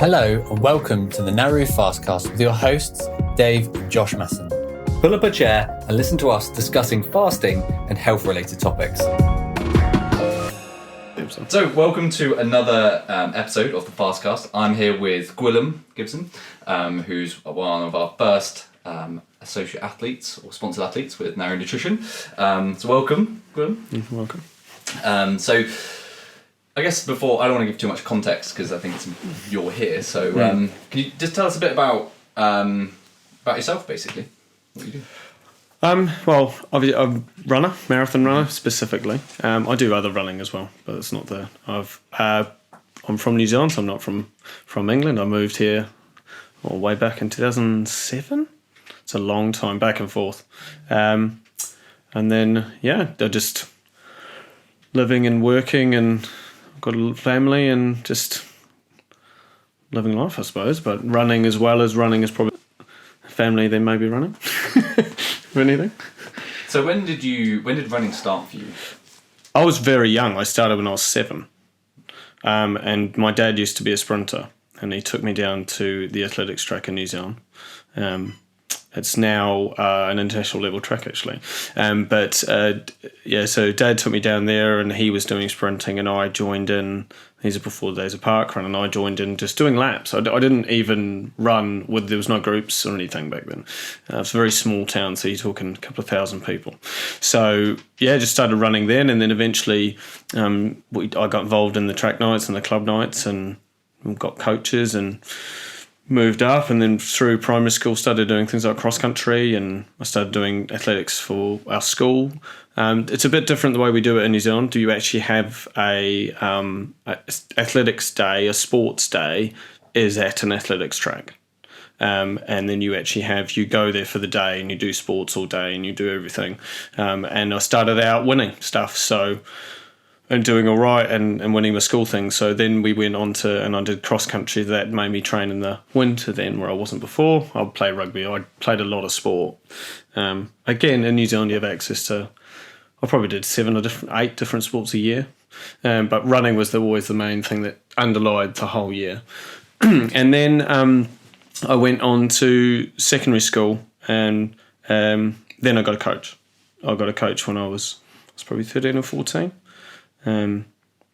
Hello and welcome to the Nauru Fastcast with your hosts, Dave and Josh Masson. Pull up a chair and listen to us discussing fasting and health-related topics. So, welcome to another episode of the Fastcast. I'm here with Gwylym Gibson, who's one of our first associate athletes or sponsored athletes with Nauru Nutrition. So, welcome, Gwylym. You're welcome. So, I guess before, I don't want to give too much context because I think you're here. So, can you just tell us a bit about yourself, basically? What do you do? Well, obviously, I'm a runner, marathon runner specifically. I do other running as well, but it's not the. I'm from New Zealand, so I'm not from England. I moved here way back in 2007. It's a long time back and forth, and then I just living and working and got a family and just living life, I suppose. But running as well as running is probably family. Then maybe running. If anything. So when did running start for you? I was very young. I started when I was 7, and my dad used to be a sprinter, and he took me down to the athletics track in New Zealand. It's now an international level track, actually. So Dad took me down there, and he was doing sprinting, and I joined in. These are before the days of parkrun, and I joined in just doing laps. I didn't even run there was no groups or anything back then. It's a very small town, so you're talking a couple of thousand people. So just started running then, and then eventually I got involved in the track nights and the club nights, and got coaches and moved up, and then through primary school started doing things like cross country, and I started doing athletics for our school. It's a bit different the way we do it in New Zealand. Do you actually have a athletics day, a sports day is at an athletics track, and then you go there for the day and you do sports all day and you do everything. And I started out winning stuff, and doing all right and winning the school thing. So then we went on and I did cross country. That made me train in the winter then, where I wasn't before. I'd play rugby. I played a lot of sport. Again, in New Zealand, you have access to, I probably did 8 different sports a year. But running was always the main thing that underlied the whole year. And then I went on to secondary school, and then I got a coach. I got a coach when I was probably 13 or 14.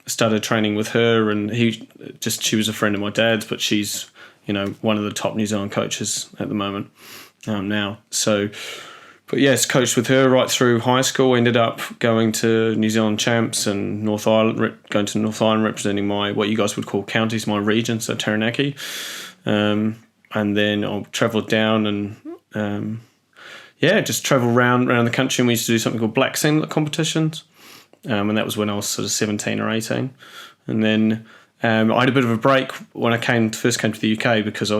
Started training with her, and she was a friend of my dad's, but she's one of the top New Zealand coaches at the moment now. So, but yes, coached with her right through high school. Ended up going to New Zealand champs and North Island, going to North Island representing my what you guys would call counties, my region, so Taranaki. And then I travelled down and just travelled around the country, and we used to do something called black singlet competitions. And that was when I was sort of 17 or 18. And then I had a bit of a break when I first came to the UK, because I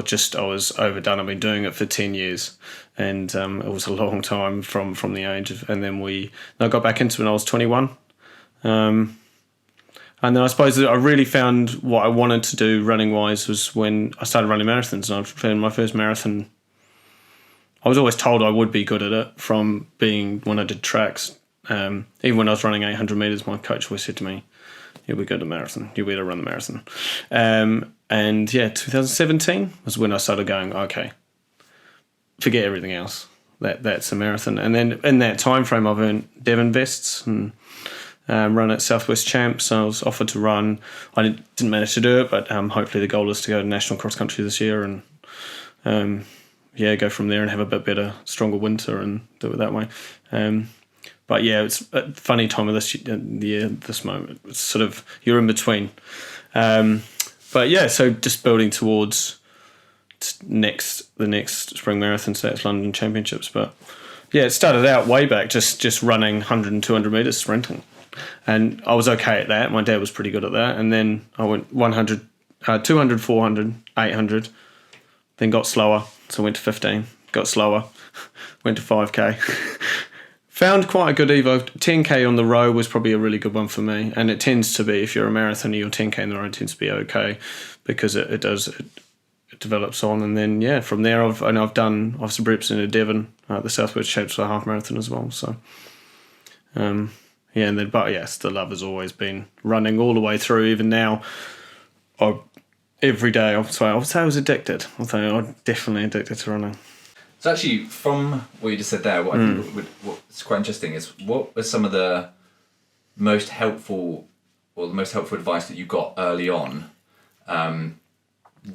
was overdone. I've been doing it for 10 years, and it was a long time from the age of. And then I got back into it when I was 21. And then I suppose that I really found what I wanted to do running wise was when I started running marathons, and I found my first marathon. I was always told I would be good at it from being when I did tracks. Even when I was running 800 metres, my coach always said to me, "You'll be good at a marathon. You'll be able to run the marathon." 2017 was when I started going, okay, forget everything else. That's a marathon. And then in that time frame, I've earned Devon vests and run at Southwest Champs. So I was offered to run. I didn't manage to do it, but hopefully the goal is to go to national cross country this year and go from there and have a bit better, stronger winter and do it that way. But it's a funny time of the year, this moment. It's sort of, you're in between. So just building towards the next spring marathon, so that's London Championships. But it started out way back, just running 100 and 200 metres sprinting. And I was okay at that. My dad was pretty good at that. And then I went 100, 200, 400, 800, then got slower. So I went to 15, got slower, went to 5K. Found quite a good Evo. 10K on the row was probably a really good one for me, and it tends to be, if you're a marathoner, your 10K on the row tends to be okay, because it develops on. And then from there I've done obviously represented Devon, the Southwest Shapes for Half Marathon as well. So Yeah, and then, but yes, the love has always been running all the way through. Even now, every day, I'd say I was addicted. I'd say I'm definitely addicted to running. So actually, from what you just said there, what I think what's quite interesting is what was some of the most helpful advice that you got early on,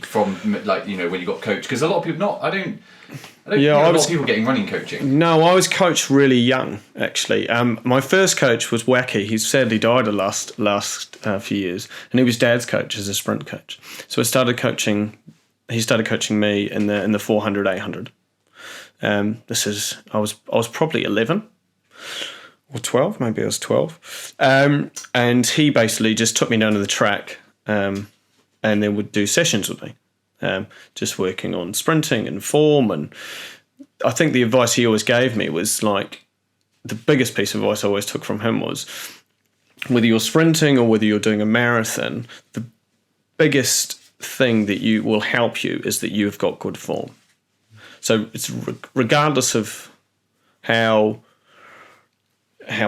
from like when you got coached? Because a lot of people I don't know a lot of people getting running coaching. No, I was coached really young, actually. My first coach was Wacky. He sadly died the last few years, and he was Dad's coach as a sprint coach. So he started coaching me in the 400, 800. I was probably 11 or 12, maybe I was 12. And he basically just took me down to the track, and then would do sessions with me. Just working on sprinting and form. And I think the advice he always gave me was like, the biggest piece of advice I always took from him was, whether you're sprinting or whether you're doing a marathon, the biggest thing that will help you is that you've got good form. So it's regardless of how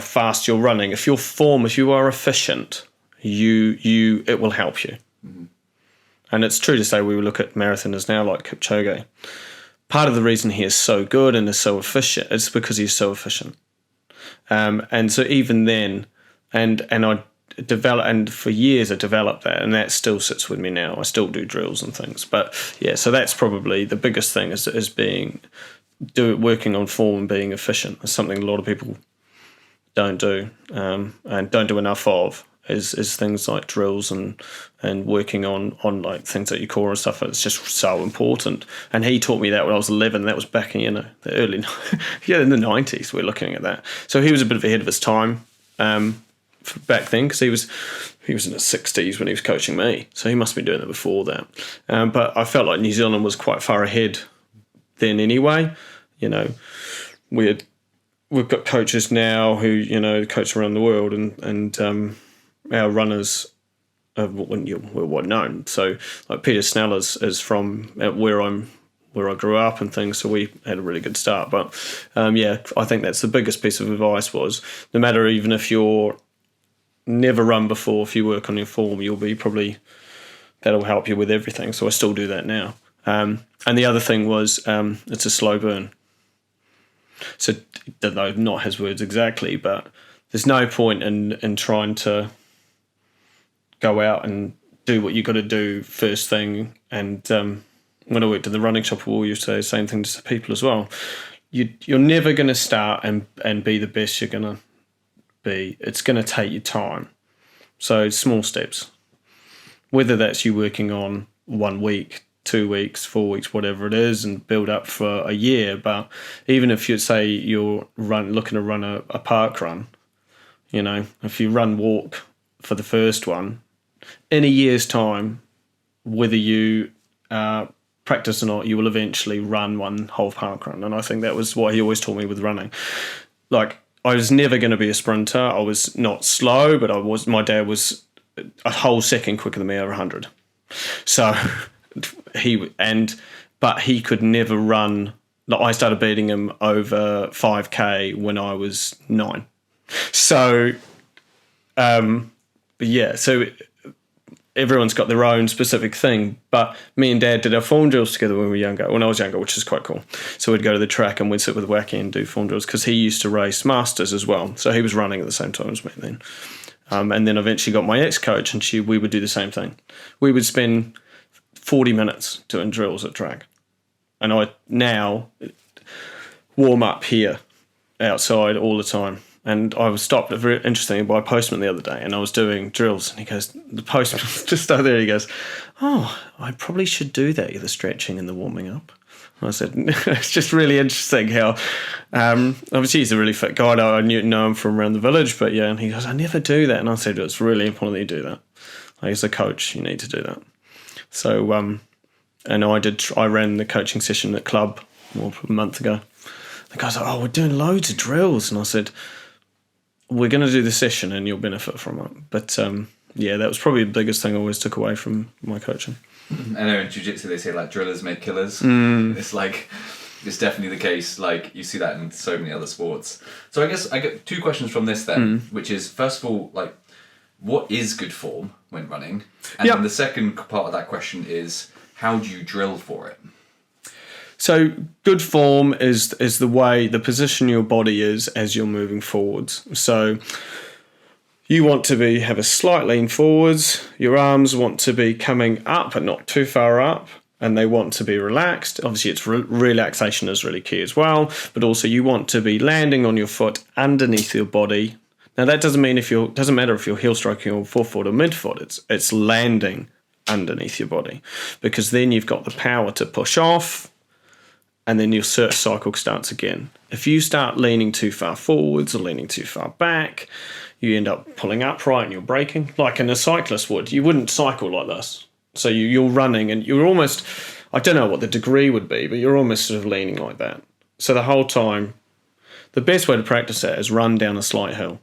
fast you're running, if you are efficient, it will help you. Mm-hmm. And it's true to say, we look at marathoners now like Kipchoge. Part of the reason he is so good and is so efficient is because he's so efficient. And so even then, and I developed, and for years I developed that, and that still sits with me now. I still do drills and things, but yeah. So that's probably the biggest thing is working on form and being efficient. It's something a lot of people don't do, and don't do enough of. Is things like drills and working on like things like your core and stuff. It's just so important. And he taught me that when I was 11. That was back in the early in the 90s. We're looking at that. So he was a bit ahead of his time back then, because he was in his 60s when he was coaching me. So he must have been doing it before that. But I felt like New Zealand was quite far ahead then anyway. We've got coaches now who coach around the world, and our runners are well known. So like Peter Snell is from where I grew up and things, so we had a really good start. But I think that's the biggest piece of advice was, no matter, even if you're never run before, if you work on your form, that'll help you with everything. So I still do that now. And the other thing was, it's a slow burn. So though not his words exactly, but there's no point in trying to go out and do what you got to do first thing. And when I worked in the running shop, we used to say the same thing to people as well. You're never going to start and be the best you're going to be. It's going to take you time. So small steps, whether that's you working on 1 week, 2 weeks, 4 weeks, whatever it is, and build up for a year. But even if you say you're looking to run a park run, if you walk for the first one, in a year's time, whether you practice or not, you will eventually run one whole park run. And I think that was what he always taught me with running. Like, I was never going to be a sprinter. I was not slow, but my dad was a whole second quicker than me over 100. So but he could never run. Like, I started beating him over 5K when I was 9. So, so everyone's got their own specific thing, but me and Dad did our form drills together when I was younger, which is quite cool. So we'd go to the track and we'd sit with Wacky and do form drills, because he used to race masters as well. So he was running at the same time as me then. And then eventually got my ex-coach, and we would do the same thing. We would spend 40 minutes doing drills at track. And I now warm up here outside all the time. And I was stopped, very interestingly, by a postman the other day, and I was doing drills, and he goes, the postman just stood there, he goes, "Oh, I probably should do that, the stretching and the warming up." And I said, it's just really interesting how, obviously he's a really fit guy, I know him from around the village, but yeah, and he goes, "I never do that." And I said, it's really important that you do that. Like, as a coach, you need to do that. So, and I ran the coaching session at club a month ago. The guy's like, "Oh, we're doing loads of drills." And I said, "We're going to do the session and you'll benefit from it." But that was probably the biggest thing I always took away from my coaching. I know in jiu-jitsu they say like drillers make killers. It's like It's definitely the case. Like, you see that in so many other sports. So I guess I get 2 questions from this then, which is, first of all, like, what is good form when running? And then the second part of that question is, how do you drill for it? So good form is the position your body is as you're moving forwards. So you want to have a slight lean forwards. Your arms want to be coming up but not too far up, and they want to be relaxed. Obviously, relaxation is really key as well, but also you want to be landing on your foot underneath your body. Now that doesn't matter if you're heel stroking or forefoot or midfoot. It's landing underneath your body, because then you've got the power to push off, and then your search cycle starts again. If you start leaning too far forwards or leaning too far back, you end up pulling upright and you're braking, like a cyclist would. You wouldn't cycle like this. So you're running and you're almost, I don't know what the degree would be, but you're almost sort of leaning like that. So the whole time, the best way to practice that is run down a slight hill.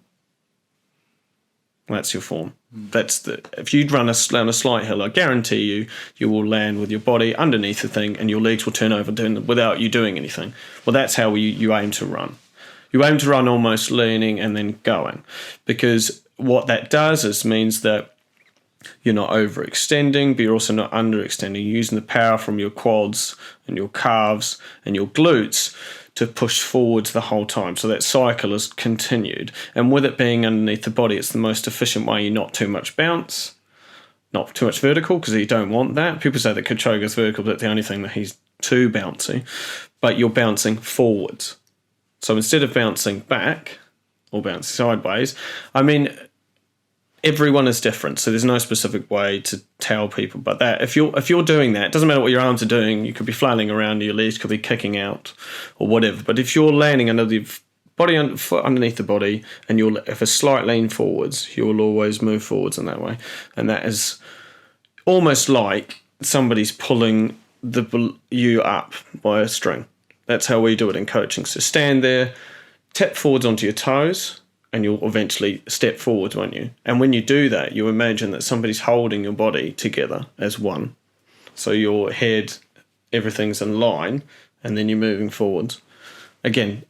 That's your form. If you run down a slight hill, I guarantee you will land with your body underneath the thing, and your legs will turn over without you doing anything. Well, that's how you aim to run. You aim to run almost leaning and then going, because what that does means that you're not overextending, but you're also not underextending. You're using the power from your quads and your calves and your glutes to push forwards the whole time. So that cycle is continued. And with it being underneath the body, it's the most efficient way. You're not too much bounce, not too much vertical, because you don't want that. People say that Kipchoge's vertical, but the only thing that he's too bouncy. But you're bouncing forwards. So instead of bouncing back or bouncing sideways, everyone is different, so there's no specific way to tell people. But that if you're doing that, it doesn't matter what your arms are doing. You could be flailing around, your legs could be kicking out, or whatever. But if you're landing under the body, foot underneath the body, and if a slight lean forwards, you will always move forwards in that way. And that is almost like somebody's pulling you up by a string. That's how we do it in coaching. So stand there, tap forwards onto your toes, and you'll eventually step forwards, won't you? And when you do that, you imagine that somebody's holding your body together as one. So your head, everything's in line, and then you're moving forwards. Again,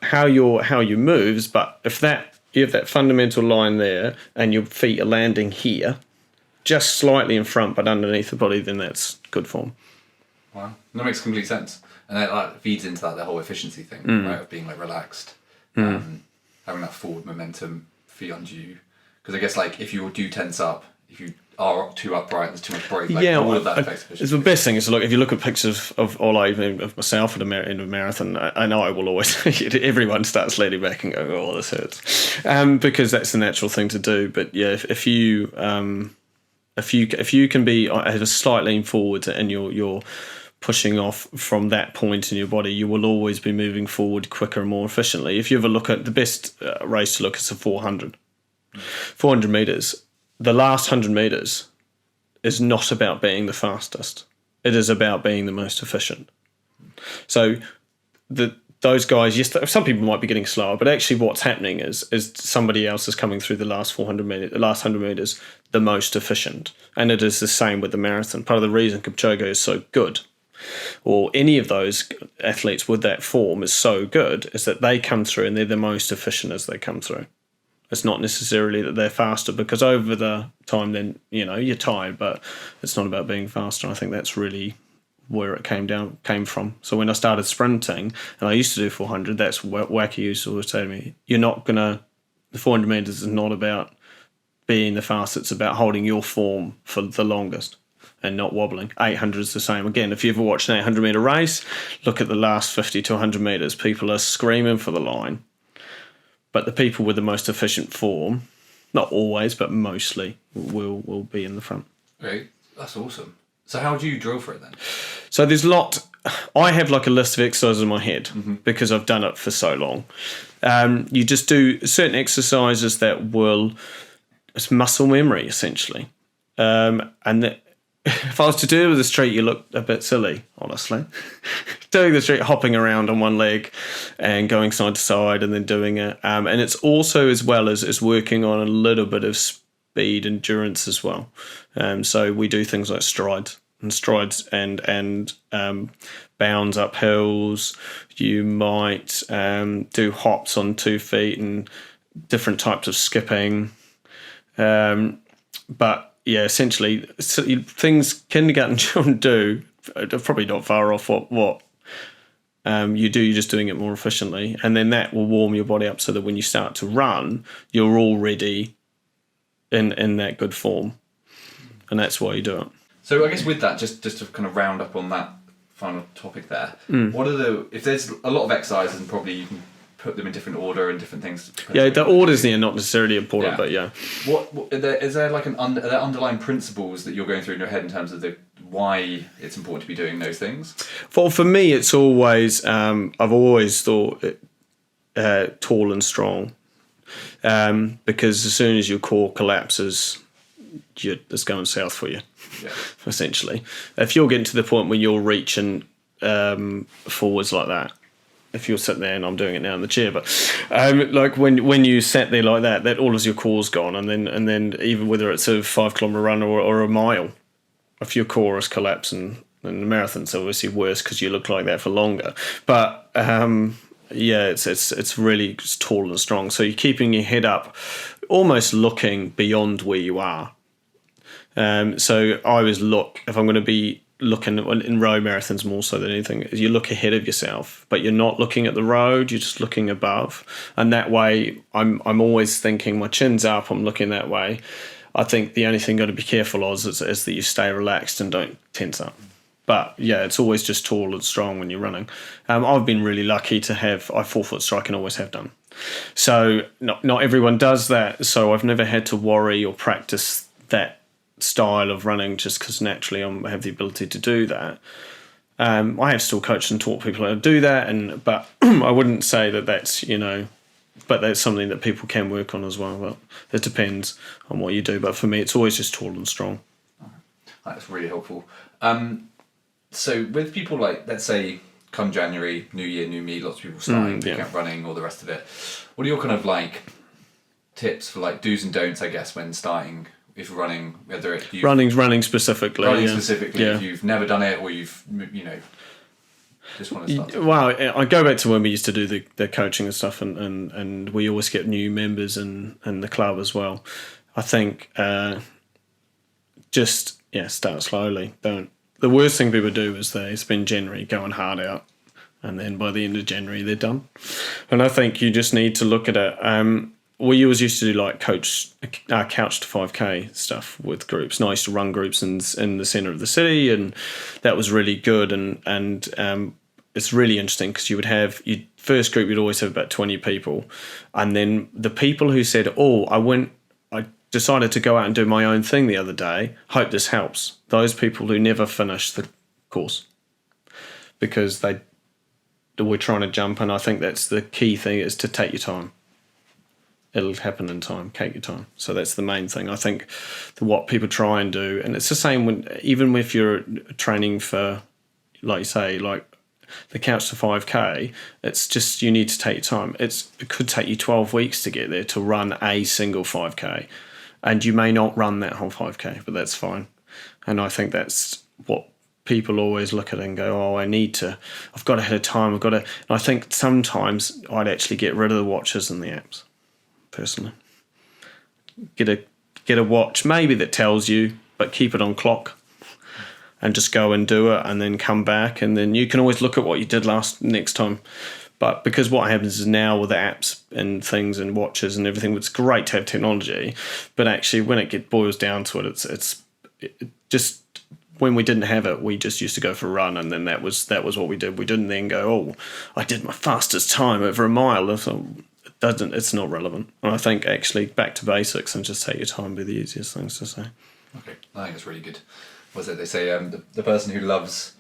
how you moves, but if you have that fundamental line there, and your feet are landing here, just slightly in front but underneath the body, then that's good form. Wow, that makes complete sense. And that feeds into the whole efficiency thing, right? Of being relaxed, having that forward momentum feed onto you. Because I guess if you do tense up, if you are too upright, there's too much break. All of that affects efficiency. It's the best thing is if you look at pictures of myself in a marathon, I know I will always everyone starts leaning back and going, "Oh, this hurts," because that's the natural thing to do. But yeah, if you can be have a slight lean forward and you're pushing off from that point in your body, you will always be moving forward quicker and more efficiently. If you ever look at the best race to look, it's a 400 meters. The last 100 meters is not about being the fastest. It is about being the most efficient. So those guys, yes, some people might be getting slower, but actually what's happening is somebody else is coming through the last 100 meters the most efficient. And it is the same with the marathon. Part of the reason Kipchoge is so good, or any of those athletes with that form is so good, is that they come through and they're the most efficient as they come through. It's not necessarily that they're faster, because over the time then, you're tired, but it's not about being faster. I think that's really where it came from. So when I started sprinting, and I used to do 400, that's Wacky used to always say to me, the 400 meters is not about being the fastest, it's about holding your form for the longest and not wobbling. 800 is the same. Again, if you ever watched an 800 meter race, look at the last 50 to 100 meters. People are screaming for the line. But the people with the most efficient form, not always, but mostly, will be in the front. Great. That's awesome. So how do you drill for it then? So I have a list of exercises in my head because I've done it for so long. You just do certain exercises it's muscle memory, essentially. And if I was to do it with the street, you look a bit silly, honestly. Doing the street, hopping around on one leg and going side to side and then doing it. And it's also as well as working on a little bit of speed endurance as well. So we do things like strides. and strides and bounds up hills. You might do hops on 2 feet and different types of skipping. But yeah, essentially, things kindergarten children do are probably not far off what you do. You're just doing it more efficiently, and then that will warm your body up so that when you start to run, you're already in that good form, and that's why you do it. So I guess with that, just to kind of round up on that final topic there, what are if there's a lot of exercises, and probably you can put them in different order and different things. Yeah, the order's not necessarily important, yeah. But yeah. What is there like are there underlying principles that you're going through in your head in terms of why it's important to be doing those things? Well, for me, it's always I've always thought tall and strong, because as soon as your core collapses, it's going south for you. Yeah. Essentially, if you're getting to the point where you're reaching forwards like that. If you're sitting there, and I'm doing it now in the chair, but like when you sat there like that all of your core's gone, and then even whether it's a 5 kilometre run or a mile, if your core is collapsing, and the marathon's obviously worse because you look like that for longer. But yeah, it's really tall and strong. So you're keeping your head up, almost looking beyond where you are. So I always look, if I'm going to be looking in road marathons more so than anything, you look ahead of yourself, but you're not looking at the road, you're just looking above, and that way I'm always thinking my chin's up, I'm looking that way. I think the only thing got to be careful of is that you stay relaxed and don't tense up. But yeah, it's always just tall and strong when you're running. I've been really lucky to have 4-foot strike and always have done. So not everyone does that, so I've never had to worry or practice that style of running just because naturally I have the ability to do that. I have still coached and taught people how to do that, but I wouldn't say that's but that's something that people can work on as well. But it depends on what you do. But for me, it's always just tall and strong. That's really helpful. So with people like, let's say, come January, new year, new me, lots of people starting, picking up running, all the rest of it. What are your kind of like tips for like do's and don'ts, I guess, when starting? If you're running, whether it's running specifically, if you've never done it or you've just want to start. Well, I go back to when we used to do the coaching and stuff, and we always get new members in the club as well. I think start slowly. Don't. The worst thing people do is they spend January going hard out, and then by the end of January they're done. And I think you just need to look at it. We always used to do like couch to 5K stuff with groups. And I used to run groups in the centre of the city, and that was really good. And it's really interesting because you would have your first group, you'd always have about 20 people, and then the people who said, I decided to go out and do my own thing the other day. Hope this helps. Those people who never finished the course because they were trying to jump, and I think that's the key thing, is to take your time. It'll happen in time. Take your time. So that's the main thing. I think what people try and do, and it's the same even if you're training for, like you say, like the couch to 5K, it's just you need to take your time. It could take you 12 weeks to get there to run a single 5K, and you may not run that whole 5K, but that's fine. And I think that's what people always look at it and go, I've got to hit a time, And I think sometimes I'd actually get rid of the watches and the apps. Personally, get a watch maybe that tells you, but keep it on clock, and just go and do it, and then come back, and then you can always look at what you did next time. But because what happens is now with the apps and things and watches and everything, it's great to have technology, but actually when it boils down to it, it's just, when we didn't have it, we just used to go for a run, and then that was what we did. We didn't then go, I did my fastest time over a mile. It's not relevant. And I think actually back to basics and just take your time be the easiest things to say. Okay, I think it's really good. What is it they say? The person who loves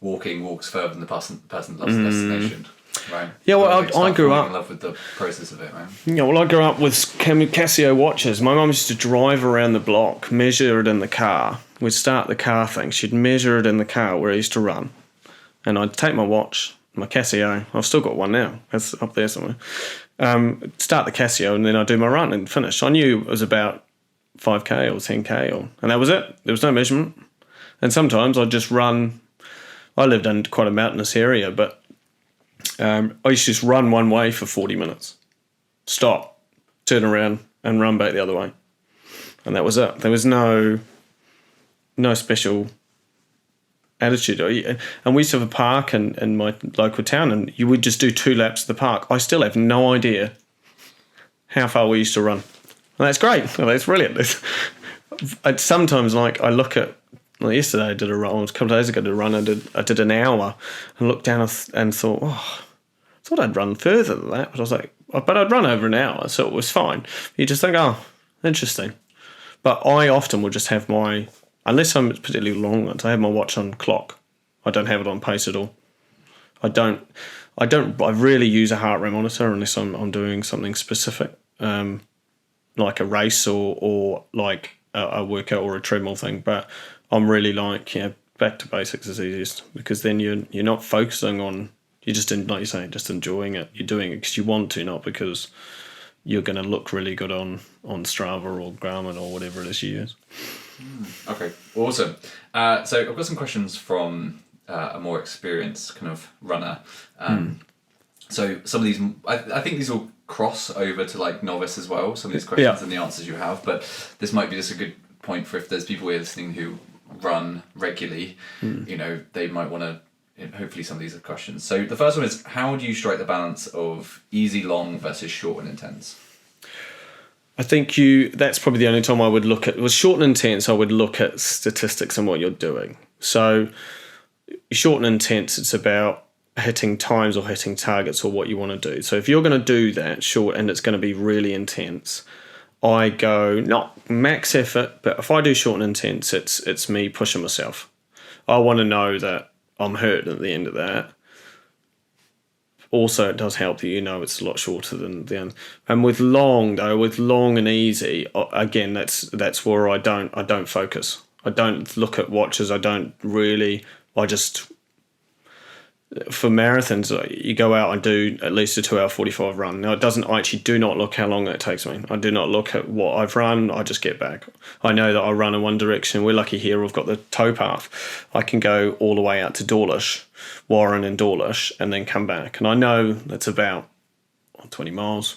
walking walks further than the person that loves the destination. Right. Yeah, well, I grew up in love with the process of it, right? Yeah, well, I grew up with Casio watches. My mum used to drive around the block, measure it in the car. We'd start the car thing. She'd measure it in the car where I used to run, and I'd take my watch, my Casio. I've still got one now. It's up there somewhere. Start the Casio, and then I do my run and finish. I knew it was about 5K or 10K, and that was it. There was no measurement. And sometimes I'd just run. I lived in quite a mountainous area, but I used to just run one way for 40 minutes, stop, turn around, and run back the other way. And that was it. There was no special attitude. And we used to have a park in my local town, and you would just do 2 laps of the park. I still have no idea how far we used to run. And that's great. That's brilliant. I'd sometimes, like, I look at, well, yesterday I did a run, a couple of days ago I did a run, I did an hour, and looked down and thought, I thought I'd run further than that. But I was like, but I'd run over an hour, so it was fine. You just think, interesting. But I often will just have unless I'm particularly long ones, I have my watch on clock. I don't have it on pace at all. I rarely use a heart rate monitor unless I'm doing something specific, like a race or like a workout or a treadmill thing. But I'm really like, back to basics is easiest, because then you're not focusing on, you're just like you say, just enjoying it. You're doing it because you want to, not because you're going to look really good on Strava or Garmin or whatever it is you use. Okay, awesome. So I've got some questions from a more experienced kind of runner. So some of these, I think these will cross over to like novice as well, some of these questions and the answers you have, but this might be just a good point for if there's people here listening who run regularly, they might want to, hopefully some of these are questions. So the first one is, how do you strike the balance of easy long versus short and intense? I think that's probably the only time I would look at, with short and intense, I would look at statistics and what you're doing. So short and intense, it's about hitting times or hitting targets or what you want to do. So if you're going to do that short and it's going to be really intense, I go not max effort, but if I do short and intense, it's me pushing myself. I want to know that I'm hurt at the end of that. Also, it does help that it's a lot shorter than the end. And with long and easy, again, that's where I don't focus. I don't look at watches. For marathons, you go out and do at least a 2-hour 45 run. Now, I actually do not look how long that takes me. I do not look at what I've run. I just get back. I know that I run in one direction. We're lucky here. We've got the towpath. I can go all the way out to Dawlish, Warren and Dawlish, and then come back. And I know that's about 20 miles,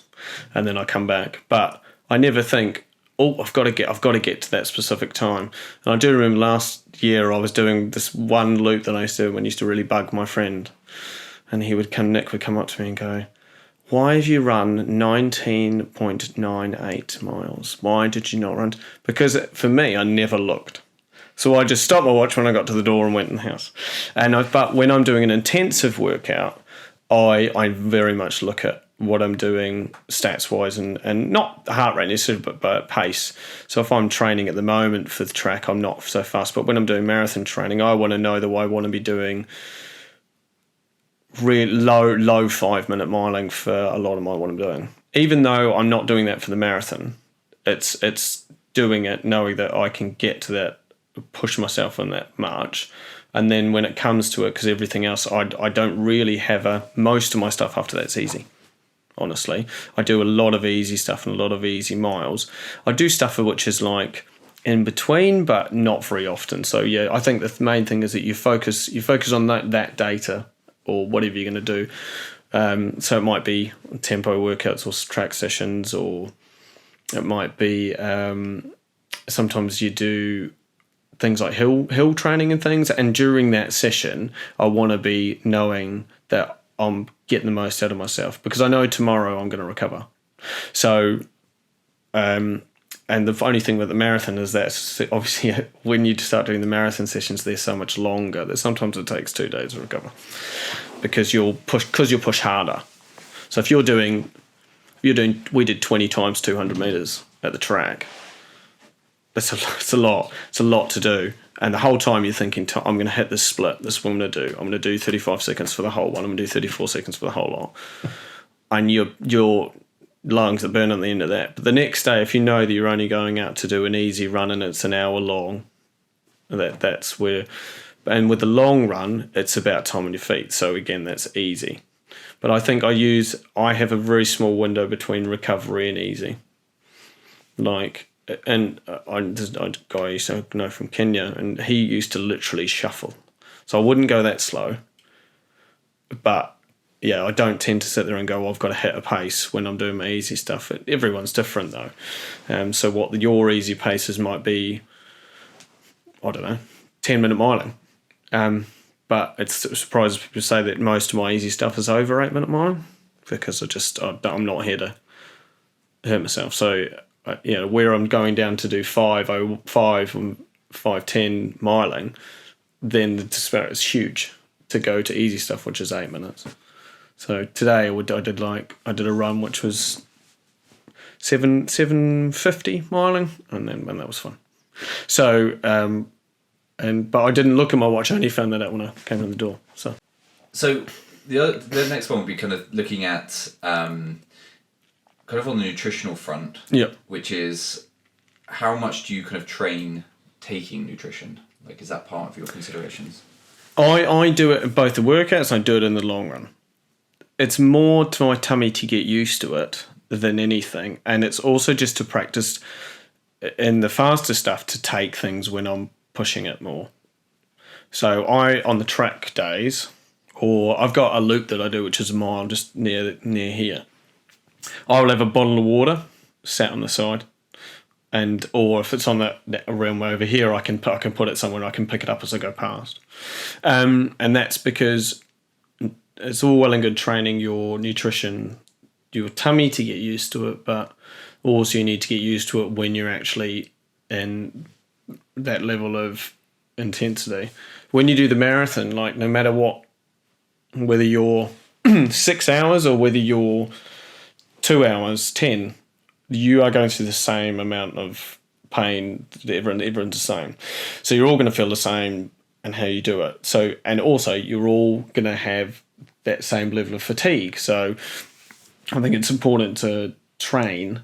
and then I come back. But I never think, I've got to get to that specific time. And I do remember last year I was doing this one loop that I used to really bug my friend, and Nick would come up to me and go, "Why have you run 19.98 miles? Why did you not run?" Because for me, I never looked. So I just stopped my watch when I got to the door and went in the house. But when I'm doing an intensive workout, I very much look at what I'm doing stats wise and not heart rate necessarily, but pace. So if I'm training at the moment for the track, I'm not so fast. But when I'm doing marathon training, I want to know that I want to be doing really low 5-minute miling for a lot of what I'm doing. Even though I'm not doing that for the marathon, it's doing it knowing that I can get to that, push myself on that much. And then when it comes to it, because everything else, I don't really have most of my stuff after that's easy. Honestly, I do a lot of easy stuff and a lot of easy miles. I do stuff which is like in between, but not very often. So yeah, I think the main thing is that you focus on that data or whatever you're going to do. So it might be tempo workouts or track sessions, or it might be sometimes you do things like hill training and things. And during that session, I want to be knowing that I'm getting the most out of myself, because I know tomorrow I'm going to recover. So, and the only thing with the marathon is that obviously when you start doing the marathon sessions, they're so much longer that sometimes it takes 2 days to recover, because you'll push harder. So if we did 20 times 200 meters at the track. It's a lot to do. And the whole time you're thinking, I'm going to hit this split. This is what I'm going to do. I'm going to do 35 seconds for the whole one. I'm going to do 34 seconds for the whole lot. And your lungs are burning at the end of that. But the next day, if you know that you're only going out to do an easy run and it's an hour long, that's where... And with the long run, it's about time on your feet. So again, that's easy. But I think I have a very small window between recovery and easy. Like... there's a guy I used to know from Kenya, and he used to literally shuffle. So I wouldn't go that slow. But yeah, I don't tend to sit there and go, I've got to hit a pace when I'm doing my easy stuff. Everyone's different though. So what your easy paces might be, I don't know, 10-minute miling. But it surprises people to say that most of my easy stuff is over 8-minute miling, because I'm not here to hurt myself. So where I'm going down to do 5:05 and 5:10 miling, then the disparity is huge to go to easy stuff, which is 8 minutes. So today I did a run which was 7:50 miling, and that was fun. So but I didn't look at my watch. I only found that out when I came in the door. So the next one would be kind of looking at kind of on the nutritional front. Yep. Which is, how much do you kind of train taking nutrition? Like, is that part of your considerations? I do it in both the workouts and I do it in the long run. It's more to my tummy to get used to it than anything. And it's also just to practice in the faster stuff to take things when I'm pushing it more. So on the track days, or I've got a loop that I do, which is a mile just near here. I will have a bottle of water sat on the side. Or if it's on that realm over here, I can put it somewhere and I can pick it up as I go past. And that's because it's all well and good training your nutrition, your tummy to get used to it, but also you need to get used to it when you're actually in that level of intensity. When you do the marathon, like no matter what, whether you're 6 hours or whether you're 2 hours, 10, you are going through the same amount of pain. Everyone's the same. So you're all going to feel the same in how you do it. So, and also you're all going to have that same level of fatigue. So I think it's important to train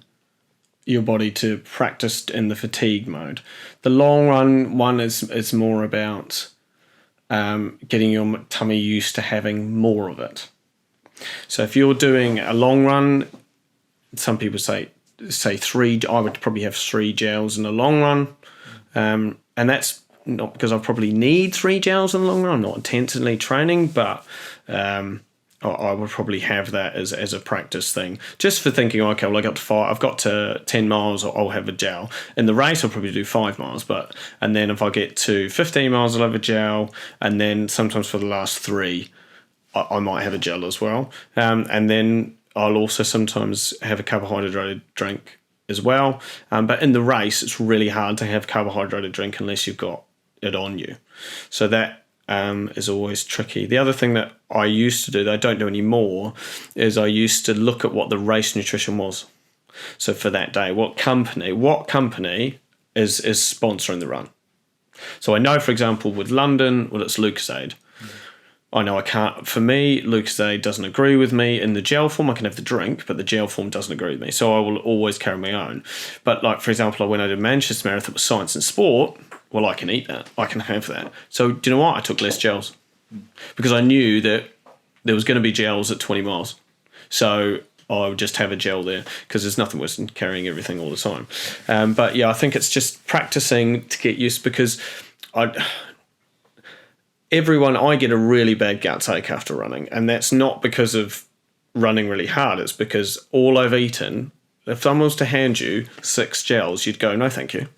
your body to practice in the fatigue mode. The long run one is more about getting your tummy used to having more of it. So if you're doing a long run, some people say 3, I would probably have 3 gels in the long run. And that's not because I probably need 3 gels in the long run. I'm not intensively training, but I would probably have that as a practice thing. Just for thinking, okay, well, I've got to 10 miles, I'll have a gel. In the race, I'll probably do 5 miles, and then if I get to 15 miles, I'll have a gel. And then sometimes for the last 3, I might have a gel as well. And then I'll also sometimes have a carbohydrate drink as well. But in the race, it's really hard to have carbohydrate drink unless you've got it on you. So that is always tricky. The other thing that I used to do that I don't do anymore is I used to look at what the race nutrition was. So for that day, what company is sponsoring the run? So I know, for example, with London, well, it's Lucozade. I know I can't. For me, Lucozade doesn't agree with me. In the gel form, I can have the drink, but the gel form doesn't agree with me. So I will always carry my own. But like, for example, when I did Manchester Marathon with Science and Sport, well, I can eat that. I can have that. So do you know what? I took less gels because I knew that there was going to be gels at 20 miles. So I would just have a gel there because there's nothing worse than carrying everything all the time. But yeah, I think it's just practicing to get used, because I get a really bad gut ache after running, and that's not because of running really hard. It's because all I've eaten. If someone was to hand you 6 gels, you'd go, no, thank you.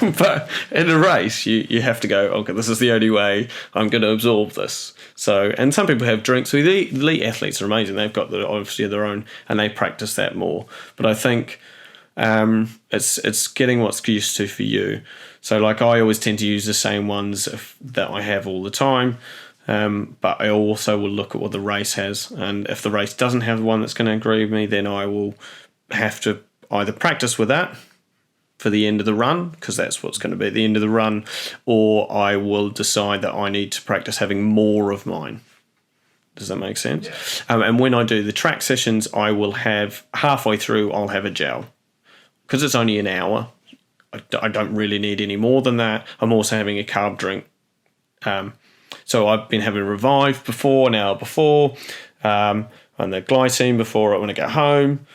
But in a race, you have to go, okay, this is the only way I'm going to absorb this. So, and some people have drinks. So the elite athletes are amazing. They've got obviously their own, and they practice that more. But I think it's getting what's used to for you. So like I always tend to use the same ones that I have all the time. But I also will look at what the race has. And if the race doesn't have the one that's going to agree with me, then I will have to either practice with that for the end of the run, because that's what's going to be at the end of the run, or I will decide that I need to practice having more of mine. Does that make sense? Yeah. And when I do the track sessions, I will have halfway through, I'll have a gel, because it's only an hour. I don't really need any more than that. I'm also having a carb drink. So I've been having Revive before, an hour before, and the glycine before when I get home.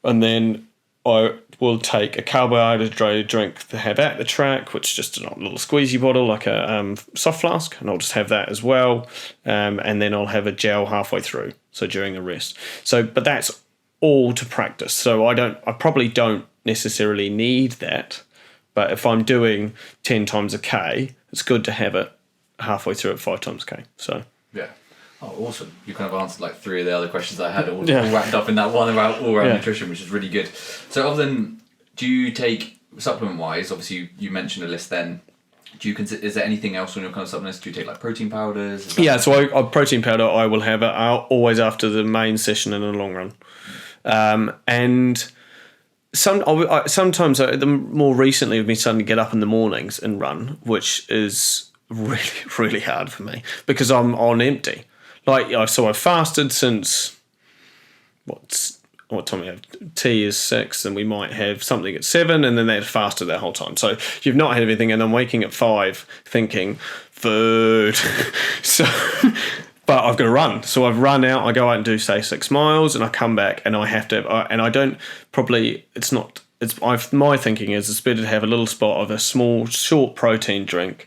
And then I will take a carbohydrate drink to have at the track, which is just a little squeezy bottle, like a soft flask, and I'll just have that as well. And then I'll have a gel halfway through, so during a rest. So, but that's all to practice. So I probably don't necessarily need that. But if I'm doing 10 times a K, it's good to have it halfway through at 5 times a K. So yeah. Oh, awesome. You kind of answered like 3 of the other questions I had all wrapped up in that one about all-round nutrition, which is really good. So other than, do you take, supplement-wise, obviously you mentioned a list then, do you consider, is there anything else on your kind of supplements? Do you take like protein powders? Yeah, so a protein powder I will have it always after the main session in the long run. And sometimes, more recently, I've been starting to get up in the mornings and run, which is really, really hard for me because I'm on empty. So I've fasted since what time we have? Tea is 6, and we might have something at 7, and then they've fasted that whole time. So you've not had anything, and I'm waking at 5 thinking food. So, but I've got to run. So I've run out. I go out and do say 6 miles, and I come back, and I have to. And I don't probably. It's not. My thinking is it's better to have a little spot of a small, short protein drink,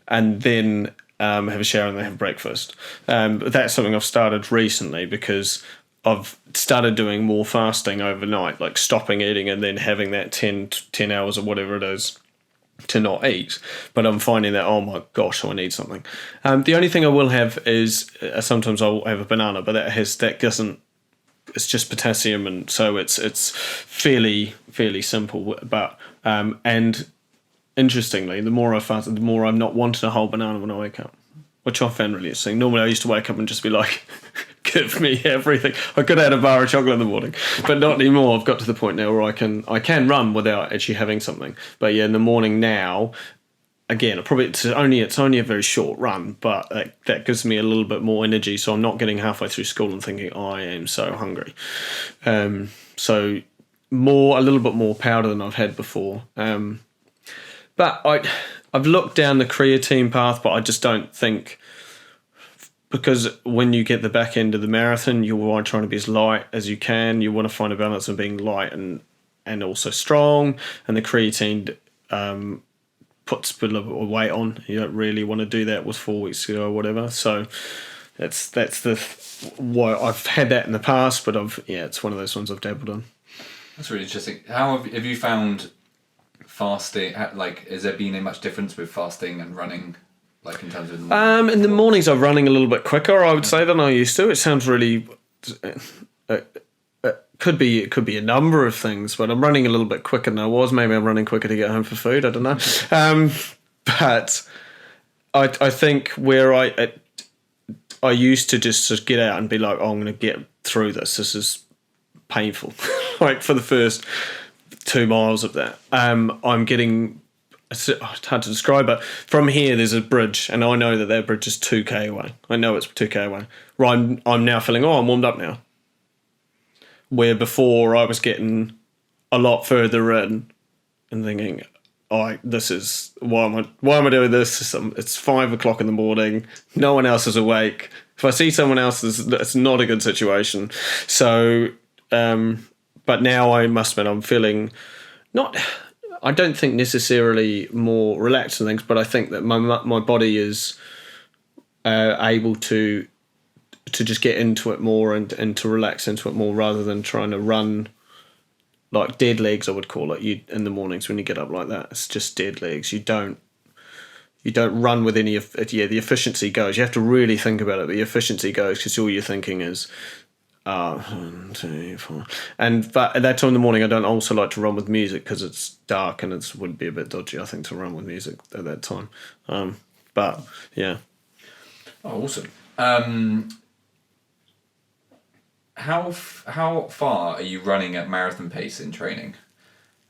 and then have a shower and then have breakfast. But that's something I've started recently because I've started doing more fasting overnight, like stopping eating and then having that 10 hours or whatever it is to not eat. But I'm finding that, oh my gosh, I need something. The only thing I will have is sometimes I'll have a banana, but that doesn't. It's just potassium, and so it's fairly simple. But and interestingly, the more I fast, the more I'm not wanting a whole banana when I wake up, which I found really interesting. Normally I used to wake up and just be like, give me everything. I could have had a bar of chocolate in the morning, but not anymore. I've got to the point now where I can run without actually having something. But yeah, in the morning now, again, it's only a very short run, but that gives me a little bit more energy, so I'm not getting halfway through school and thinking, I am so hungry. So a little bit more powder than I've had before. But I've looked down the creatine path, but I just don't think, because when you get the back end of the marathon, you are trying to be as light as you can. You want to find a balance of being light and also strong, and the creatine puts a little bit of weight on. You don't really want to do that with 4 weeks ago or whatever. So that's why I've had that in the past, but it's one of those ones I've dabbled on. That's really interesting. How have you found fasting? Like, has there been much difference with fasting and running? Like in terms of in the mornings, I'm running a little bit quicker, I would say, than I used to. It sounds really. Could be a number of things, but I'm running a little bit quicker than I was. Maybe I'm running quicker to get home for food. I don't know. But I think where I used to just sort of get out and be like, oh, I'm going to get through this. This is painful. Like for the first 2 miles of that, I'm getting. It's hard to describe, but from here there's a bridge, and I know that bridge is 2k away. I know it's 2k away. Right, I'm now feeling, I'm warmed up now. Where before I was getting a lot further in and thinking, this is why am I doing this? It's 5 o'clock in the morning. No one else is awake. If I see someone else, it's not a good situation. So, but now I must admit I'm feeling not. I don't think necessarily more relaxed and things, but I think that my body is able to just get into it more and to relax into it more rather than trying to run like dead legs, I would call it. In the mornings when you get up like that, it's just dead legs. You don't run with any of it. Yeah, the efficiency goes. You have to really think about it. The efficiency goes because all you're thinking is 1, 2, 4. But at that time in the morning, I don't also like to run with music because it's dark and it would be a bit dodgy, I think, to run with music at that time. But yeah. Oh, awesome. How far are you running at marathon pace in training?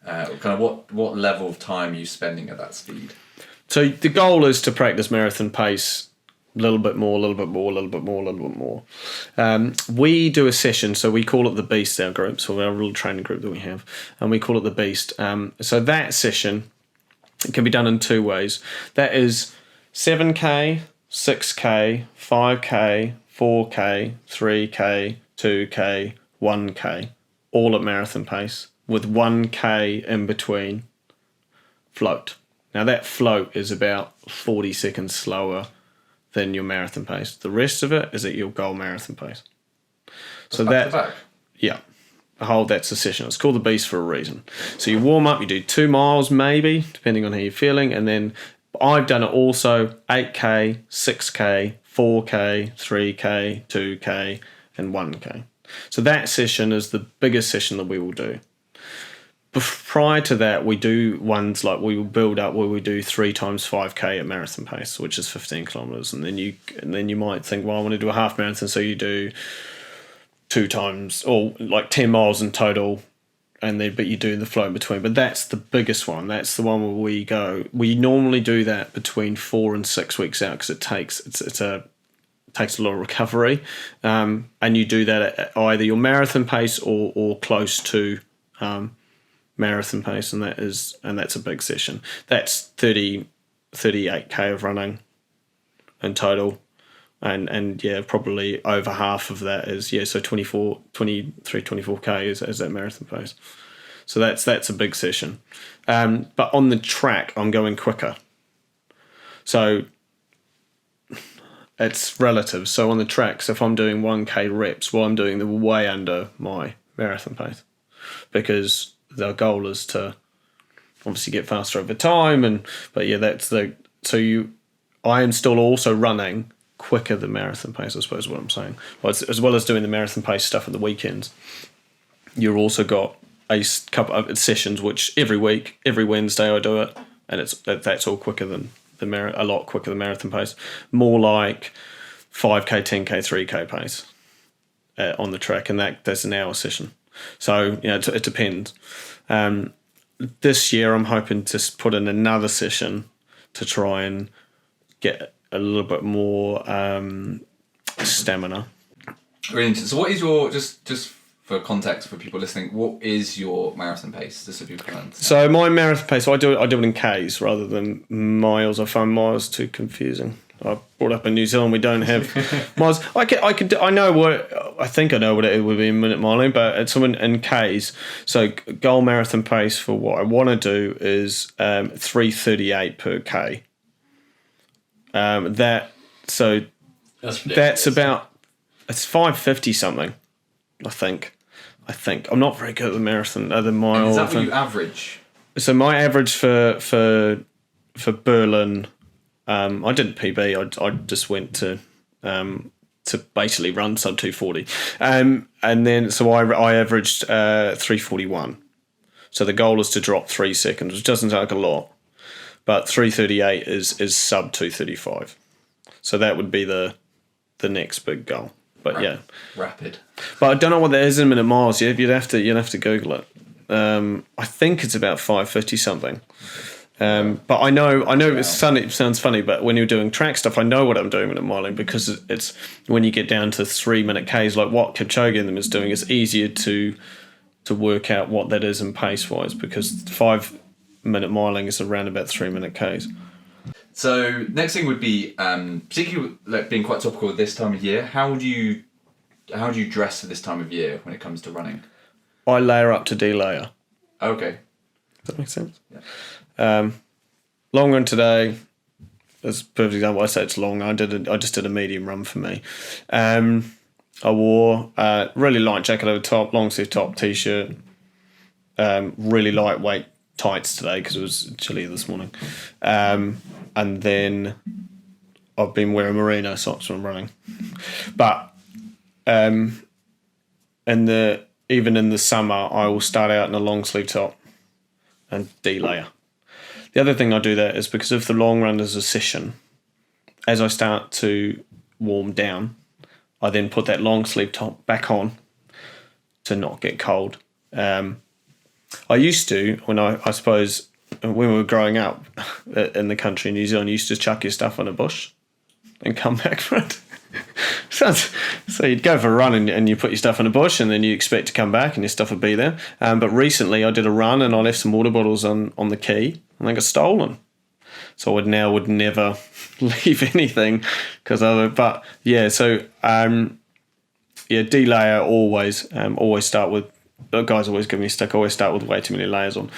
Kind of what level of time are you spending at that speed? So the goal is to practice marathon pace a little bit more, a little bit more, a little bit more, a little bit more. We do a session, so we call it the Beast, our group, so our little training group that we have, and we call it the Beast. So that session can be done in 2 ways. That is 7k, 6k, 5k, 4k, 3k, 2k, 1k, all at marathon pace with 1K in between float. Now that float is about 40 seconds slower than your marathon pace. The rest of it is at your goal marathon pace. So back to back. Yeah, that's a session. It's called the Beast for a reason. So you warm up, you do 2 miles maybe, depending on how you're feeling, and then I've done it also 8K, 6K, 4K, 3K, 2K, and 1K. So that session is the biggest session that we will do. Prior to that, we do ones like we will build up where we do 3 times 5K at marathon pace, which is 15 kilometers, and then you might think, well, I want to do a half marathon, so you do 2 times or like 10 miles in total, but you do the flow in between. But that's the biggest one. That's the one where we go. We normally do that between 4 and 6 weeks out because it takes a lot of recovery, and you do that at either your marathon pace or close to marathon pace, and that's a big session. That's 38K of running in total, and probably over half of that is so 24K is that marathon pace. So that's a big session, but on the track I'm going quicker, so it's relative. So on the tracks, if I'm doing 1K reps, I'm doing them way under my marathon pace, because the goal is to obviously get faster over time. I am still also running quicker than marathon pace, I suppose is what I'm saying. As well as doing the marathon pace stuff at the weekends, you've also got a couple of sessions which every week, every Wednesday I do it, and that's all quicker than a lot quicker than marathon pace. More like 5K, 10K, 3K pace on the track, and that's an hour session. So it depends. This year I'm hoping to put in another session to try and get a little bit more stamina. Really interesting. So what is your, just for context for people listening, what is your marathon pace? Just so people can understand. So my marathon pace, I do it in Ks rather than miles. I find miles too confusing. I brought up in New Zealand, we don't have miles. I think I know what it would be in minute miling, but it's in Ks. So goal marathon pace for what I want to do is 3:38 per K. That's about, it's 5:50 something. I think I'm not very good at the marathon, the mile. And is that what you average? So my average for Berlin, I didn't PB. I just went to basically run sub 240, and then so I averaged 3:41. So the goal is to drop 3 seconds, which doesn't sound like a lot, but 3:38 is sub 2:35. So that would be the next big goal. But rapid. But I don't know what that is in minute miles. You'd have to Google it. I think it's about 5:50 something. But I know it sounds funny, but when you're doing track stuff, I know what I'm doing minute miling, because it's when you get down to 3-minute Ks, like what Kipchoge and them is doing, it's easier to work out what that is in pace wise, because 5-minute miling is around about 3-minute Ks. So next thing would be, particularly like being quite topical at this time of year, how do you dress for this time of year when it comes to running? I layer up to delayer. Okay. Does that make sense? Yeah. Long run today is a perfect example. I say it's long. I just did a medium run for me. I wore a really light jacket over top, long sleeve top, t-shirt, really lightweight tights today because it was chilly this morning. And then I've been wearing merino socks when I'm running. But even in the summer, I will start out in a long sleeve top and delayer. The other thing I do that is because if the long run is a session, as I start to warm down, I then put that long sleeve top back on to not get cold. I used to, I suppose, when we were growing up in the country in New Zealand, you used to chuck your stuff on a bush and come back for it. So you'd go for a run and you put your stuff in a bush, and then you expect to come back and your stuff would be there. But recently I did a run and I left some water bottles on the quay and they got stolen. So I would never leave anything delayer always start with the guys always give me stick. I always start with way too many layers on.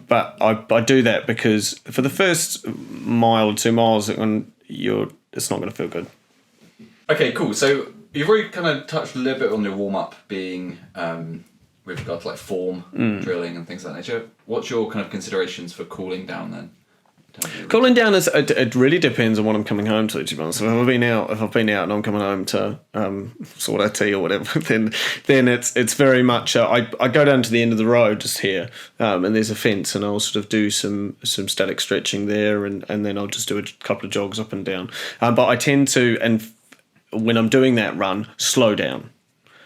But I do that because for the first mile or 2 miles, it's not going to feel good. Okay, cool. So you've already kind of touched a little bit on your warm-up being with regard to like form, drilling and things like that nature. What's your kind of considerations for cooling down then? Cooling down it really depends on what I'm coming home to be honest. So if I've been out and I'm coming home to sort out tea or whatever, then it's very much I go down to the end of the road just here, and there's a fence, and I'll sort of do some static stretching there, and then I'll just do a couple of jogs up and down. But I tend to, and when I'm doing that run, slow down.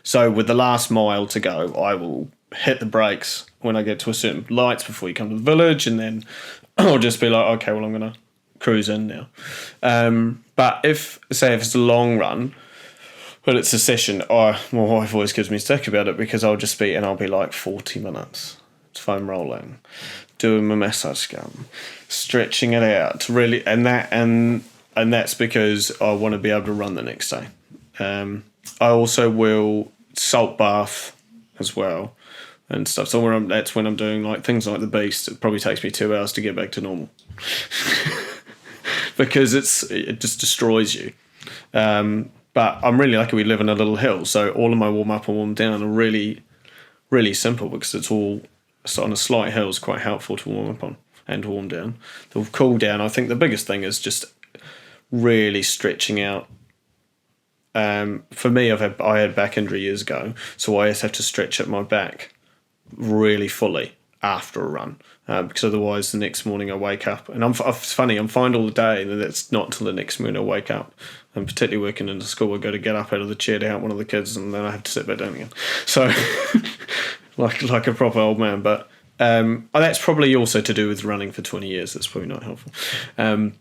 So with the last mile to go, I will hit the brakes when I get to a certain lights before you come to the village, and then I'll just be like, okay, well, I'm going to cruise in now. But if it's a long run, but it's a session, my wife always gives me stick about it because I'll be like 40 minutes. It's foam rolling, doing my massage gun, stretching it out, really, and that's because I want to be able to run the next day. I also will salt bath as well and stuff. So that's when I'm doing like things like the Beast. It probably takes me 2 hours to get back to normal because it just destroys you. But I'm really lucky we live in a little hill, so all of my warm up and warm down are really, really simple because it's all on a slight hill. Is quite helpful to warm up on and warm down. The cool down, I think the biggest thing is just really stretching out. For me, I had back injury years ago, so I always have to stretch out my back really fully after a run, because otherwise the next morning I wake up and it's funny, I'm fine all the day, and it's not till the next morning I wake up. And particularly working in the school, I got to get up out of the chair to help one of the kids, and then I have to sit back down again. So like a proper old man, but that's probably also to do with running for 20 years. That's probably not helpful.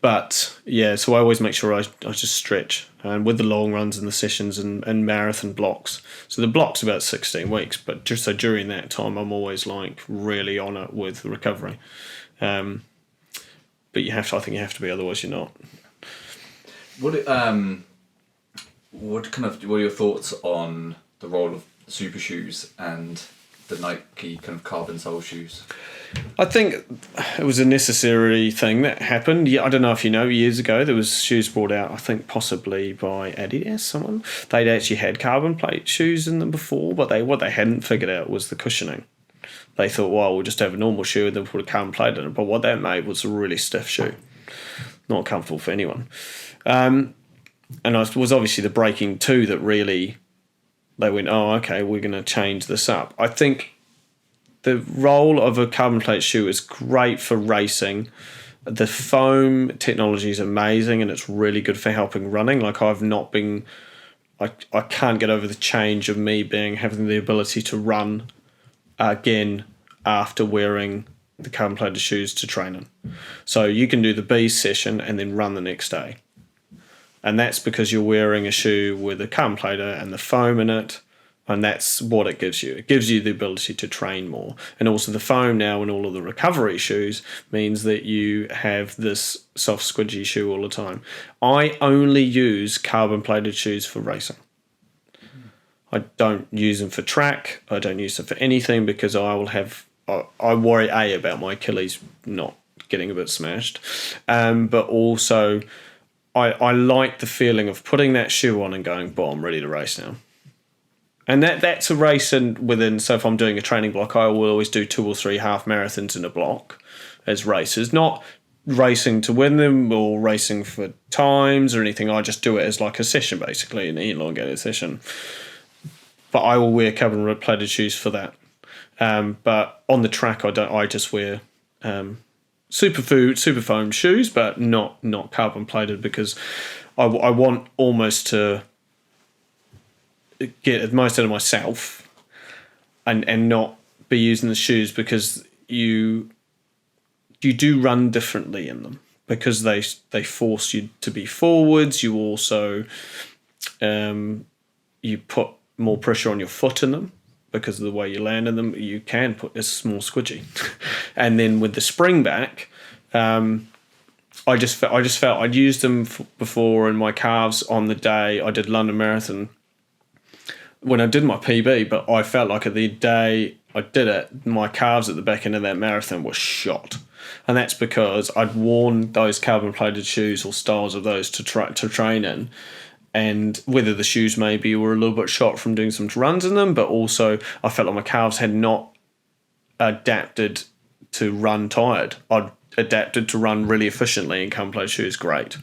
But yeah, so I always make sure I just stretch, and with the long runs and the sessions and marathon blocks. So the block's about 16 weeks, but just so during that time, I'm always like really on it with recovery. But I think you have to be, otherwise you're not. What are your thoughts on the role of super shoes and the Nike kind of carbon sole shoes? I think it was a necessary thing that happened. Yeah, I don't know if you know, years ago there was shoes brought out, I think possibly by Adidas, someone. They'd actually had carbon plate shoes in them before, but what they hadn't figured out was the cushioning. They thought, well, we'll just have a normal shoe and then put a carbon plate in it. But what that made was a really stiff shoe. Not comfortable for anyone. And it was obviously the breaking two that really, they went, oh, okay, we're going to change this up. I think the role of a carbon plate shoe is great for racing. The foam technology is amazing, and it's really good for helping running. Like I can't get over the change of me having the ability to run again after wearing the carbon plated shoes to train in. So you can do the B session and then run the next day. And that's because you're wearing a shoe with a carbon plater and the foam in it, and that's what it gives you. It gives you the ability to train more. And also the foam now in all of the recovery shoes means that you have this soft squidgy shoe all the time. I only use carbon plated shoes for racing. I don't use them for track. I don't use them for anything because I worry about my Achilles not getting a bit smashed, but also I like the feeling of putting that shoe on and going, boom, I'm ready to race now. And that's a race so if I'm doing a training block, I will always do 2 or 3 half marathons in a block as races, not racing to win them or racing for times or anything. I just do it as like a session, basically, an elongated session. But I will wear carbon plated shoes for that. But on the track, I just wear super foam shoes, but not carbon plated, because I want almost to get the most out of myself and not be using the shoes, because you do run differently in them because they force you to be forwards. You also you put more pressure on your foot in them because of the way you land in them. You can put a small squidgy. And then with the spring back, I just felt I'd used them before in my calves on the day I did London Marathon. when I did my PB, but I felt like at the day I did it, my calves at the back end of that marathon were shot. And that's because I'd worn those carbon-plated shoes or styles of those to train in. And whether the shoes maybe were a little bit shot from doing some runs in them, but also I felt like my calves had not adapted to run tired. I'd adapted to run really efficiently in carbon-plated shoes, great.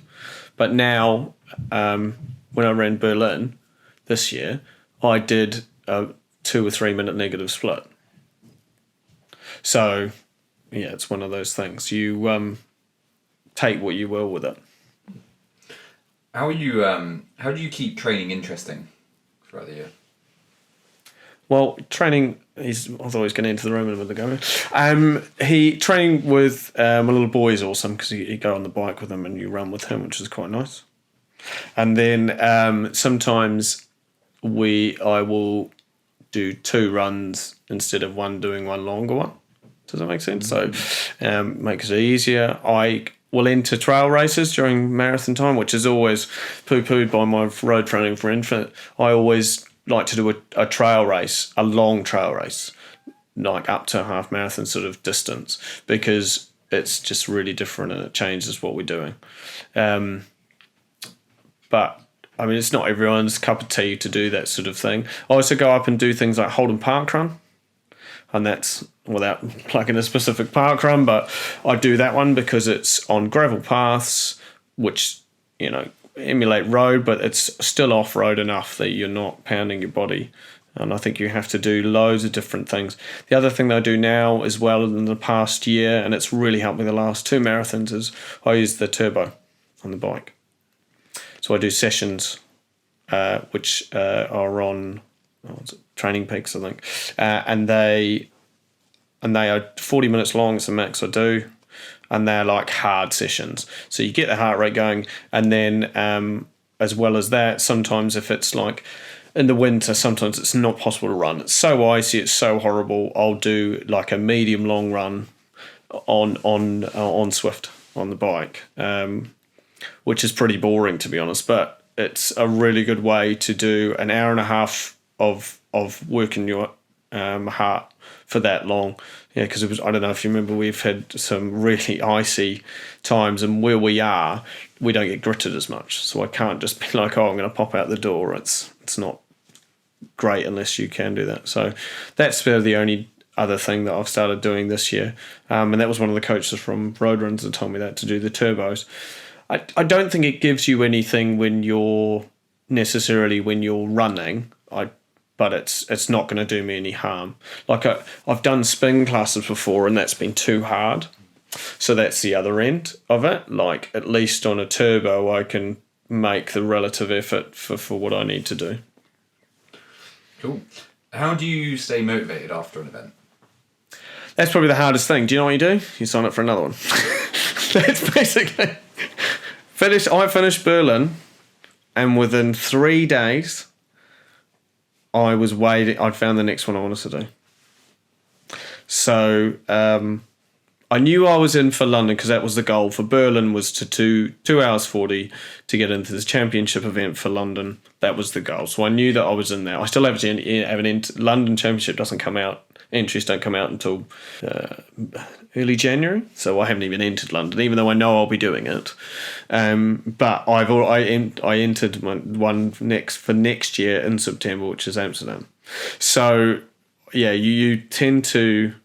But now, when I ran Berlin this year, I did a 2 or 3 minute negative split. So, yeah, it's one of those things. You take what you will with it. How do you keep training interesting throughout the year? Well, training, I was always getting into the room in a minute ago. Training with my little boy is awesome because you go on the bike with him and you run with him, which is quite nice. And then sometimes I will do 2 runs instead of doing one longer one. Does that make sense? So makes it easier. I will enter trail races during marathon time, which is always poo-pooed by my road training friend. I always like to do a trail race, a long trail race, like up to a half marathon sort of distance, because it's just really different and it changes what we're doing. But I mean, it's not everyone's cup of tea to do that sort of thing. I also go up and do things like Holden Park Run, and that's without plugging a specific park run, but I do that one because it's on gravel paths, which, emulate road, but it's still off-road enough that you're not pounding your body. And I think you have to do loads of different things. The other thing that I do now as well in the past year, and it's really helped me the last 2 marathons, is I use the turbo on the bike. So I do sessions, which are on Training Peaks, I think, and they are 40 minutes long. It's the max I do, and they're like hard sessions. So you get the heart rate going, and then as well as that, sometimes if it's like in the winter, sometimes it's not possible to run. It's so icy, it's so horrible. I'll do like a medium long run on Swift on the bike. Which is pretty boring, to be honest, but it's a really good way to do an hour and a half of working your heart for that long. Yeah, because I don't know if you remember, we've had some really icy times, and where we are, we don't get gritted as much. So I can't just be like, I'm going to pop out the door. It's not great unless you can do that. So that's the only other thing that I've started doing this year. And that was one of the coaches from Roadruns that told me that, to do the turbos. I don't think it gives you anything when you're running, but it's not going to do me any harm. Like I've done spin classes before, and that's been too hard. So that's the other end of it. Like at least on a turbo, I can make the relative effort for what I need to do. Cool. How do you stay motivated after an event? That's probably the hardest thing. Do you know what you do? You sign up for another one. That's basically... I finished Berlin, and within 3 days, I was waiting. I'd found the next one I wanted to do. So I knew I was in for London because that was the goal. For Berlin was to 2 hours 40 to get into this championship event for London. That was the goal. So I knew that I was in there. I still have an London Championship doesn't come out. Entries don't come out until early January, so I haven't even entered London, even though I know I'll be doing it. But I entered one for next year in September, which is Amsterdam. So yeah, you tend to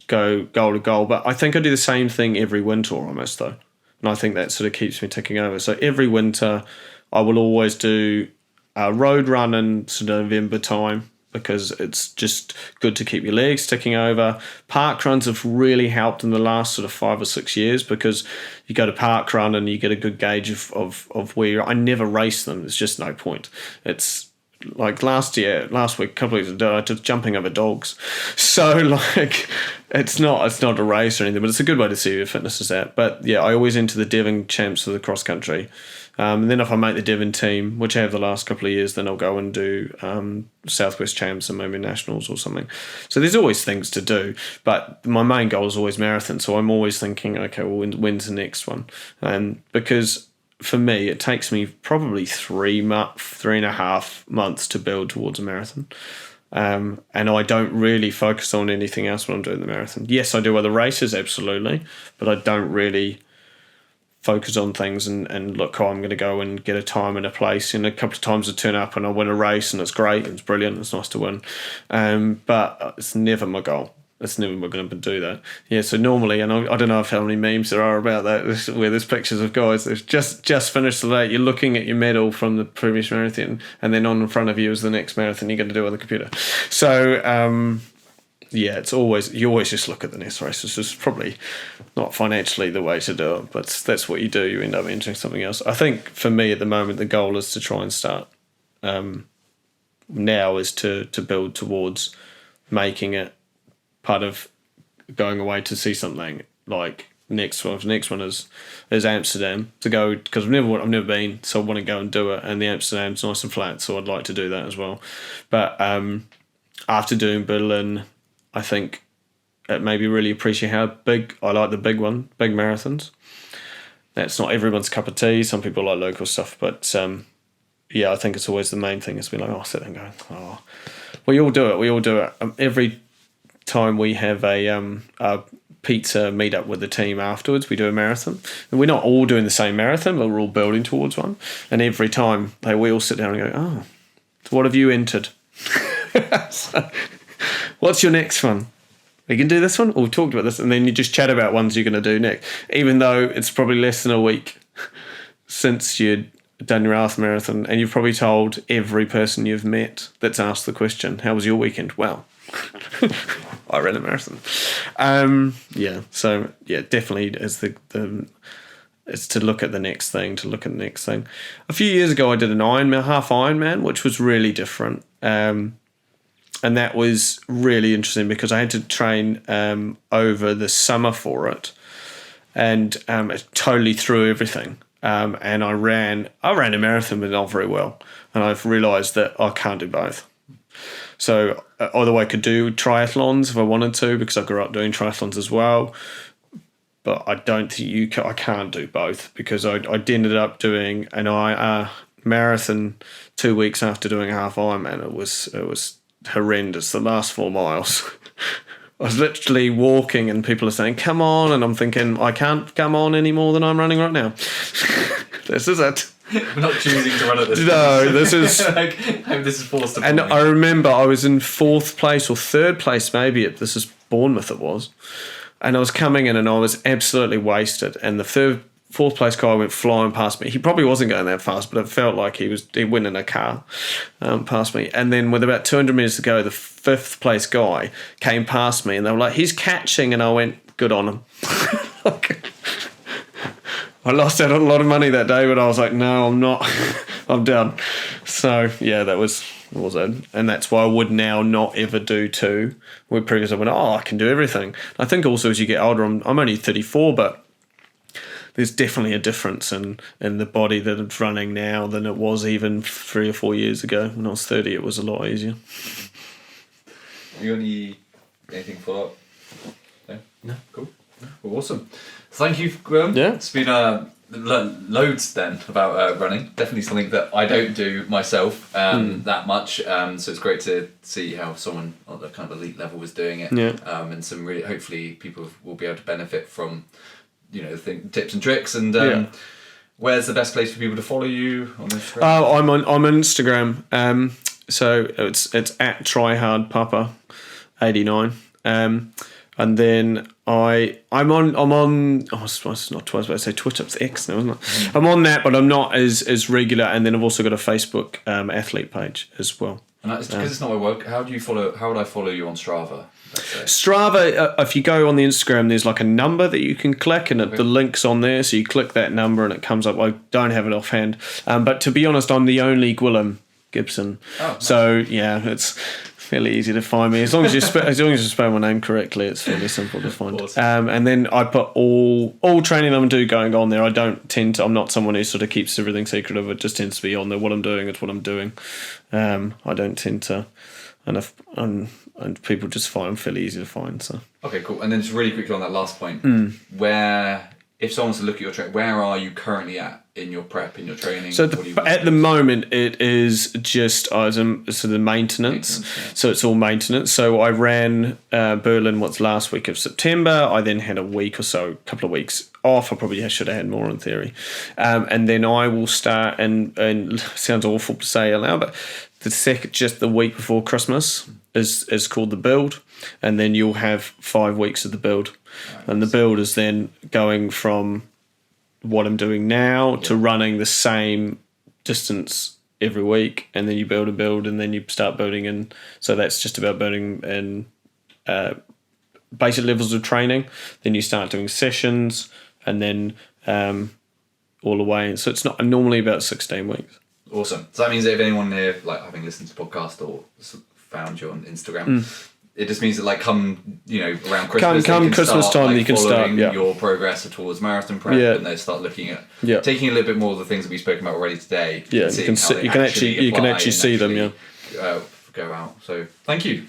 go goal to goal, but I think I do the same thing every winter almost though, and I think that sort of keeps me ticking over. So every winter, I will always do a road run in sort of November time, because it's just good to keep your legs ticking over. Park runs have really helped in the last sort of 5 or 6 years, because you go to park run and you get a good gauge of where you're. I never race them. There's just no point. It's like last week, a couple of weeks ago, I took jumping over dogs. So like, it's not a race or anything, but it's a good way to see where your fitness is at. But yeah, I always enter the Devon champs for the cross country. And then if I make the Devon team, which I have the last couple of years, then I'll go and do Southwest Champs and maybe Nationals or something. So there's always things to do, but my main goal is always marathon. So I'm always thinking, okay, well, when's the next one? And because for me, it takes me probably 3.5 months to build towards a marathon. And I don't really focus on anything else when I'm doing the marathon. Yes, I do other races, absolutely, but I don't really focus on things and look, I'm going to go and get a time and a place. And a couple of times I turn up and I win a race and it's great, it's brilliant, it's nice to win. But it's never my goal. It's never going to do that. Yeah, so normally, and I don't know how many memes there are about that, where there's pictures of guys that just finished the day, you're looking at your medal from the previous marathon, and then on in front of you is the next marathon you're going to do on the computer. So, yeah, it's always, you always just look at the next race. It's just probably not financially the way to do it, but that's what you do. You end up entering something else. I think for me at the moment, the goal is to try and start now is to build towards making it part of going away to see something. Like next one is Amsterdam to go, because I've never been, so I want to go and do it. And the Amsterdam's nice and flat, so I'd like to do that as well. But after doing Berlin, I think it made me really appreciate how big I like the big marathons. That's not everyone's cup of tea. Some people like local stuff, but yeah, I think it's always the main thing is be like, oh, sit there and go, oh, we all do it. Every time we have a pizza meet-up with the team afterwards, we do a marathon. And we're not all doing the same marathon, but we're all building towards one. And every time we all sit down and go, oh, what have you entered? So, what's your next one? We can do this one? Oh, we've talked about this. And then you just chat about ones you're going to do next. Even though it's probably less than a week since you'd done your half marathon, and you've probably told every person you've met that's asked the question, how was your weekend? Well, I ran a marathon. Yeah, so yeah, definitely is it's to look at the next thing, A few years ago I did an half Ironman, which was really different. And that was really interesting because I had to train over the summer for it, and it totally threw everything. And I ran a marathon, but not very well. And I've realised that I can't do both. So although I could do triathlons if I wanted to, because I grew up doing triathlons as well, but I don't think I can't do both, because I ended up doing a marathon 2 weeks after doing a half Ironman. It was horrendous. The last 4 miles, I was literally walking and people are saying, come on, and I'm thinking, I can't come on any more than I'm running right now. This is it. We're not choosing to run at this point. No, this is this is forced upon and me. I remember I was in 4th place or 3rd place, maybe this is Bournemouth it was, and I was coming in and I was absolutely wasted, and the 4th place guy went flying past me. He probably wasn't going that fast, but it felt like he went in a car past me. And then with about 200 minutes to go, the 5th place guy came past me, and they were like, he's catching, and I went, good on him. I lost out on a lot of money that day, but I was like, no, I'm not. I'm done. So yeah, that was it. And that's why I would now not ever do 2. Where previously I went, I can do everything. I think also as you get older, I'm only 34, but there's definitely a difference in the body that it's running now than it was even 3 or 4 years ago. When I was 30, it was a lot easier. You got anything follow up? No? Cool. Well, awesome. Thank you, Gwylym. Yeah. It's been loads then about running. Definitely something that I don't do myself that much. So it's great to see how someone on the kind of elite level was doing it. Yeah. And some really, hopefully people will be able to benefit from, tips and tricks. And where's the best place for people to follow you on Instagram? I'm on Instagram. So it's at tryhardpapa89. And then I'm on it's not Twitter, but I say Twitter, it's X now, isn't it? Mm-hmm. I'm on that, but I'm not as regular. And then I've also got a Facebook athlete page as well. And that's because it's not my work. How would I follow you on Strava? Strava, if you go on the Instagram, there's like a number that you can click, and the link's on there. So you click that number and it comes up. I don't have it offhand. But to be honest, I'm the only Gwylym Gibson. Oh, nice. So yeah, it's fairly easy to find me. As long as you spell my name correctly, it's fairly simple to find. Awesome. And then I put all training I'm doing going on there. I'm not someone who sort of keeps everything secretive. It just tends to be on there. What I'm doing is what I'm doing. I don't tend to, and people just find them fairly easy to find. So okay, cool. And then just really quickly on that last point, where if someone's to look at your training, where are you currently at in your prep, in your training? So at the moment, it is just the maintenance. Yeah. So it's all maintenance. So I ran Berlin last week of September. I then had a couple of weeks off. I probably should have had more in theory. And then I will start, and sounds awful to say aloud, but just the week before Christmas is called the build. And then you'll have 5 weeks of the build. Nice. And the build is then going from what I'm doing now to running the same distance every week, and then you build, and then you start building in. So that's just about building in basic levels of training. Then you start doing sessions, and then all the way. So it's not normally about 16 weeks. Awesome. So that means that if anyone here, like having listened to the podcast or found you on Instagram, it just means that come around Christmas, Christmas time, you can start your progress towards marathon prep, and they start looking at taking a little bit more of the things that we've spoken about already today. Yeah, you can actually see them. Go out. So thank you.